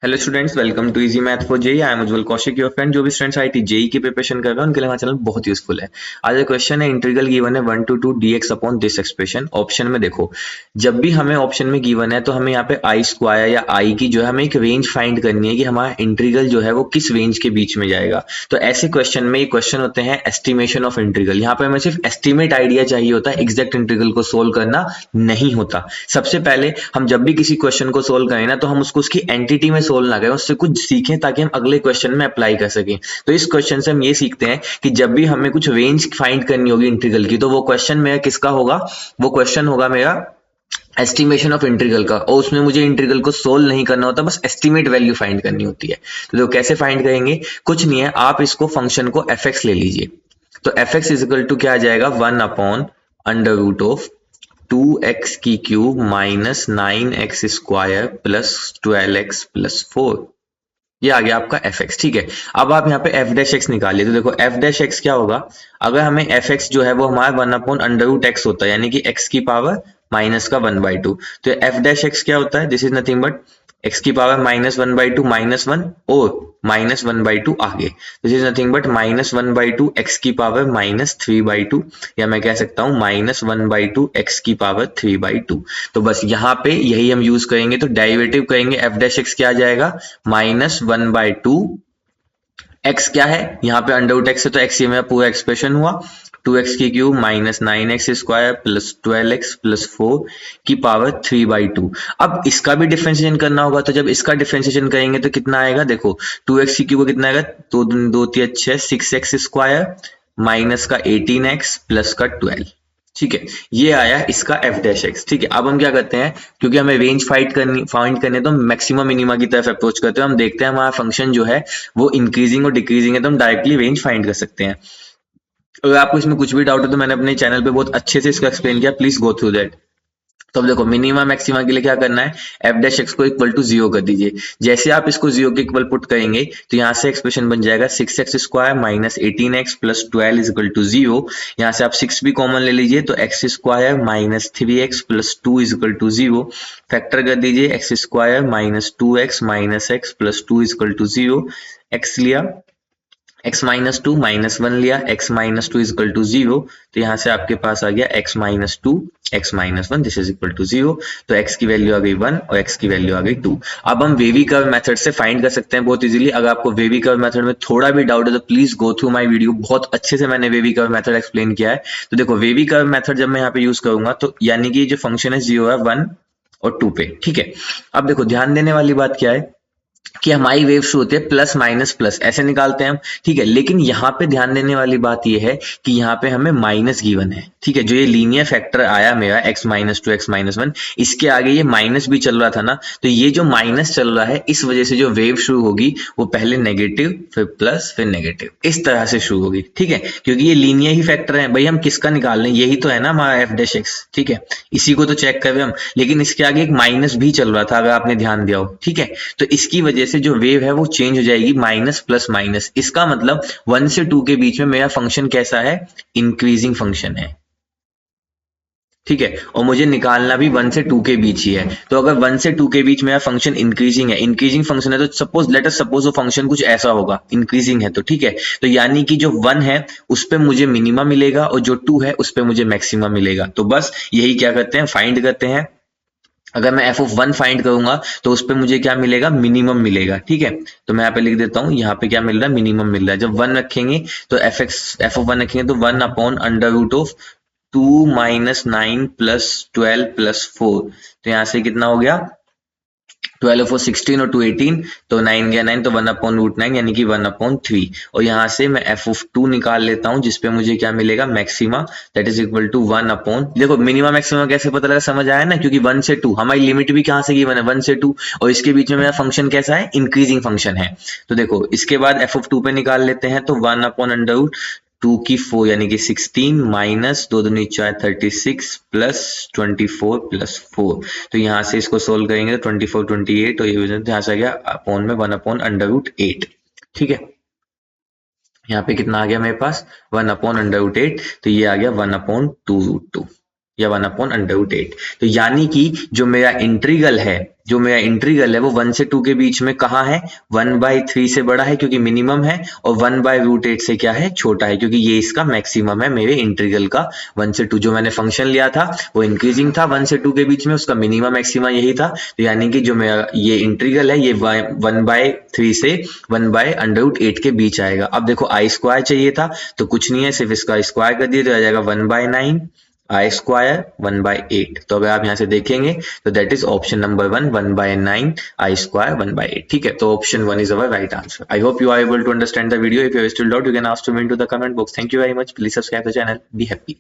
Hello students, welcome to Easy Math for JEE. I am Ujjwal Kaushik, your friend. जो भी students IIT JEE की preparation कर रहे हैं उनके लिए हमारा चैनल बहुत यूजफुल है। आज का क्वेश्चन है, इंटीग्रल गिवन है 1 to 2 dx upon this expression. Option में देखो, जब भी हमें ऑप्शन में गिवन है तो हमें यहाँ पे आई स्क्वायर या आई की जो है हमें एक रेंज फाइंड करनी है कि हमारा इंटीग्रल जो है वो किस रेंज के बीच में जाएगा। तो ऐसे क्वेश्चन में ये क्वेश्चन होते हैं एस्टिमेशन ऑफ इंटीग्रल। यहाँ पे हमें सिर्फ एस्टिमेट आइडिया चाहिए होता है, एग्जैक्ट इंटीग्रल को सोल्व करना नहीं होता। सबसे पहले हम जब भी किसी क्वेश्चन को सोल्व करें ना, तो हम उसको उसकी एंटिटी में सोल्व ना करें, उससे कुछ सीखें ताकि हम अगले क्वेश्चन में अप्लाई कर सकें। तो इस क्वेश्चन से हम ये सीखते हैं कि जब भी हमें कुछ रेंज फाइंड करनी होगी इंटीग्रल की, तो वो क्वेश्चन मेरा किसका होगा? वो क्वेश्चन होगा मेरा एस्टिमेशन ऑफ इंटीग्रल का, और उसमें मुझे इंटीग्रल को सोल्व नहीं करना होता, बस एस्टिमेट वैल्यू फाइंड करनी होती है। तो कैसे फाइंड करेंगे? कुछ नहीं है, आप इसको फंक्शन को एफ एक्स ले लीजिए। तो एफ एक्स इजिकल टू क्या आ जाएगा? 1/√ऑफ 2x की cube minus 9x square plus 12x plus 4। ये आ गया आपका एफ एक्स। ठीक है, अब आप यहाँ पे एफ डैश एक्स निकालिए। तो देखो एफ डैश एक्स क्या होगा? अगर हमें एफ एक्स जो है वो हमारा 1/√x होता है, यानी कि x की पावर माइनस का 1/2। तो एफ डैश एक्स क्या होता है? This is nothing but x की पावर -1/2 -1 और -1/2 आगे। This is nothing but -1/2 x की पावर -3/2, या मैं कह सकता हूँ -1/2 x की पावर 3/2। तो बस यहाँ पे यही हम यूज करेंगे। तो डेरिवेटिव करेंगे, एफ डैश एक्स क्या आ जाएगा? -1/2 एक्स क्या है यहाँ पे? √x है तो x ये मेरा पूरा एक्सप्रेशन हुआ। 2x की cube minus 9x square plus 12x plus 4 की पावर 3/2। अब इसका भी डिफरेंशिएशन करना होगा, तो जब इसका डिफरेंशिएशन करेंगे तो कितना आएगा? देखो 2x की क्यूब कितना आएगा? 2 2 3 6 6x स्क्वायर माइनस का 18x प्लस का 12। ठीक है, ये आया इसका एफ डैश एक्स। ठीक है, अब हम क्या करते हैं, क्योंकि हमें रेंज फाइंड करनी है तो मैक्सिमम मिनिमा की तरफ अप्रोच करते हैं। हम देखते हैं हमारा फंक्शन जो है वो इंक्रीजिंग और डिक्रीजिंग है, तो हम डायरेक्टली रेंज फाइंड कर सकते हैं। अगर आपको इसमें कुछ भी डाउट है तो मैंने अपने चैनल पे बहुत अच्छे से इसको एक्सप्लेन किया, प्लीज गो थ्रू दैट। तो अब देखो मिनिमा मैक्सिमा के लिए क्या करना है, एफ डैश एक्स को इक्वल टू 0 कर दीजिए। जैसे आप इसको 0 के इक्वल पुट करेंगे तो यहाँ से एक्सप्रेशन बन जाएगा 6x square minus 18x plus 12 is equal to 0। यहाँ से आप 6 भी कॉमन ले लीजिए तो x square minus 3x plus 2 is equal to 0। Factor कर दीजिए, x square minus 2x minus x plus 2 is equal to 0। x लिया, x माइनस 2 माइनस 1 लिया, x minus 2 is equal to 0। तो यहाँ से आपके पास आ गया x minus 2 x minus 1, this is equal to 0। तो x की वैल्यू आ गई 1 और x की वैल्यू आ गई 2। अब हम वेवी कर्व मेथड से फाइंड कर सकते हैं बहुत इजीली। अगर आपको वेवी कर्व मेथड में थोड़ा भी डाउट है तो please go through my video, बहुत अच्छे से मैंने वेवी कर्व मेथड एक्सप्लेन किया है। तो देखो वेवी कर्व मेथड जब मैं यहाँ पे यूज करूंगा तो यानी कि जो फंक्शन है 0 है 1 और 2 पे। ठीक है, अब देखो ध्यान देने वाली बात क्या है कि हमारी वेव शुरू होती है प्लस माइनस प्लस, ऐसे निकालते हैं हम। ठीक है, लेकिन यहाँ पे ध्यान देने वाली बात यह है कि यहाँ पे हमें माइनस गिवन है। ठीक है, जो ये लीनियर फैक्टर आया मेरा x माइनस 2 x माइनस 1, इसके आगे ये माइनस भी चल रहा था ना, तो ये जो माइनस चल रहा है इस वजह से जो वेव शुरू होगी वो पहले नेगेटिव फिर प्लस फिर नेगेटिव, इस तरह से शुरू होगी। ठीक है, क्योंकि ये लीनियर ही फैक्टर है भाई, हम किसका निकाल रहे हैं? यही तो है ना हमारा एफ डैश एक्स। ठीक है, इसी को तो चेक कर रहे हम, लेकिन इसके आगे एक माइनस भी चल रहा था अगर आपने ध्यान दिया हो। ठीक है, तो इसकी वजह से जो वेव है वो चेंज हो जाएगी माइनस प्लस माइनस। इसका मतलब 1 से 2 के बीच में मेरा फंक्शन कैसा है? इंक्रीजिंग फंक्शन है। ठीक है, और मुझे निकालना भी 1 से 2 के बीच ही है। तो अगर 1 से 2 के बीच मेरा फंक्शन इंक्रीजिंग है, इंक्रीजिंग फंक्शन है, तो सपोज लेट अस सपोज वो फंक्शन कुछ ऐसा होगा, इंक्रीजिंग है तो। ठीक है, तो यानी कि जो 1 है उस पे मुझे मिनिमा मिलेगा और जो 2 है उस पे मुझे मैक्सिमा मिलेगा। तो बस यही क्या करते हैं, फाइंड करते हैं। अगर मैं एफ ऑफ 1 फाइंड करूंगा तो उस पे मुझे क्या मिलेगा? मिनिमम मिलेगा। ठीक है, तो मैं यहाँ पे लिख देता हूँ, यहाँ पे क्या मिल रहा है? मिनिमम मिल रहा है। जब 1 रखेंगे तो एफ ऑफ 1 रखेंगे तो 1/√ऑफ 2 माइनस 9 प्लस 12 प्लस 4। तो यहाँ से कितना हो गया? 12 और 4 16 और 2 18, तो 9 गया 9, तो 1/√9 यानी कि 1/3। और यहाँ से मैं एफ ऑफ 2 निकाल लेता हूँ जिसपे मुझे क्या मिलेगा? Maxima, that is equal to 1/। देखो मिनिमा मैक्सिमा कैसे पता लगा, समझ आया ना? क्योंकि 1 से 2 हमारी लिमिट भी कहाँ से गिवन है? 1 से 2, और इसके बीच में मेरा फंक्शन कैसा है? इंक्रीजिंग फंक्शन है। तो देखो इसके बाद एफ ऑफ 2 पे निकाल लेते हैं, तो 1/√2 की 4 यानी कि 16 माइनस 2 दूनी 4 36 प्लस 24 प्लस 4। तो यहाँ से इसको सोल्व करेंगे तो 24 28, और ये यहाँ से आ गया अपॉन में 1/√8। ठीक है, यहाँ पे कितना आ गया मेरे पास? 1/√8, तो ये आ गया 1/2√2। या 1/8। तो यानी कि जो मेरा इंटीग्रल है वो 1 से 2 के बीच में कहाँ है, 1/3 से बड़ा है क्योंकि मिनिमम है, और 1/8 से क्या है, छोटा है क्योंकि ये इसका मैक्सिमम है मेरे इंटीग्रल का। 1 से 2 जो मैंने फंक्शन लिया था वो इंक्रीजिंग था, 1 से 2 के बीच में उसका मिनिमम मैक्सिमम यही था। तो यानी कि जो मेरा ये इंटीग्रल है ये 1/3 से 1/8 के बीच आएगा। अब देखो आई स्क्वायर चाहिए था, तो कुछ नहीं है, सिर्फ इसका स्क्वायर कर दिए तो आ जाएगा 1/9 आई स्क्वायर 1/8। तो अगर आप यहाँ से देखेंगे तो that is option number 1/9 I square 1/8। ठीक है, तो option 1 is our right answer. I hope you are able to understand the video. If you still doubt you can ask to me in to the comment box. Thank you very much. Please subscribe the channel. Be happy.